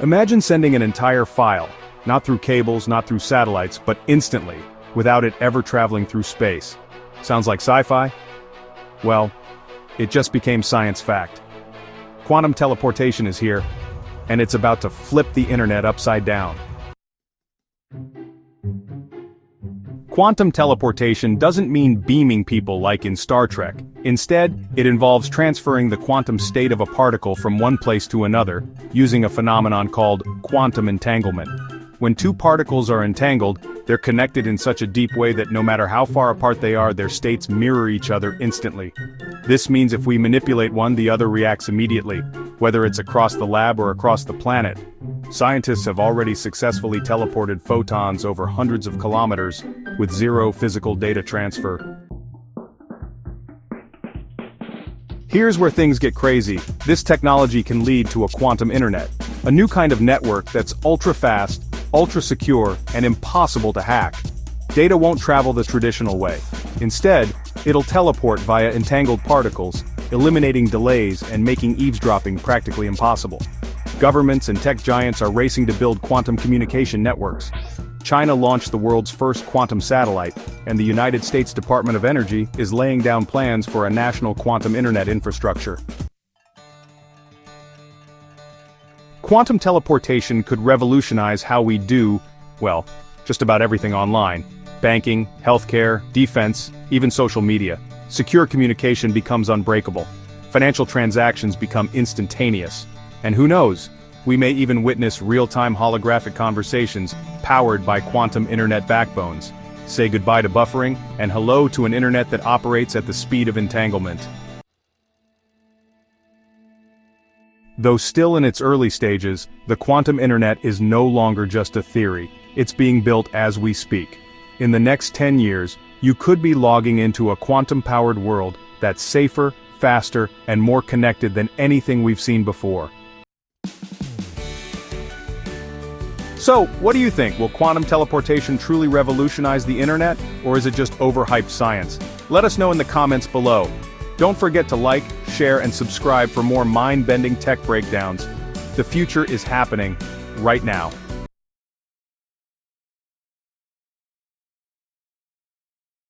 Imagine sending an entire file, not through cables, not through satellites, but instantly, without it ever traveling through space. Sounds like sci-fi? Well, it just became science fact. Quantum teleportation is here, and it's about to flip the internet upside down. Quantum teleportation doesn't mean beaming people like in Star Trek. Instead, it involves transferring the quantum state of a particle from one place to another, using a phenomenon called quantum entanglement. When two particles are entangled, they're connected in such a deep way that no matter how far apart they are, their states mirror each other instantly. This means if we manipulate one, the other reacts immediately, whether it's across the lab or across the planet. Scientists have already successfully teleported photons over hundreds of kilometers, with zero physical data transfer. Here's where things get crazy. This technology can lead to a quantum internet, a new kind of network that's ultra-fast, ultra-secure, and impossible to hack. Data won't travel the traditional way. Instead, it'll teleport via entangled particles, eliminating delays and making eavesdropping practically impossible. Governments and tech giants are racing to build quantum communication networks. China launched the world's first quantum satellite, and the United States Department of Energy is laying down plans for a national quantum internet infrastructure. Quantum teleportation could revolutionize how we do, well, just about everything online. Banking, healthcare, defense, even social media. Secure communication becomes unbreakable. Financial transactions become instantaneous. And who knows, we may even witness real-time holographic conversations powered by quantum internet backbones. Say goodbye to buffering, and hello to an internet that operates at the speed of entanglement. Though still in its early stages, the quantum internet is no longer just a theory. It's being built as we speak. In the next 10 years, you could be logging into a quantum-powered world that's safer, faster, and more connected than anything we've seen before. So, what do you think? Will quantum teleportation truly revolutionize the internet, or is it just overhyped science? Let us know in the comments below. Don't forget to like, share, and subscribe for more mind-bending tech breakdowns. The future is happening right now.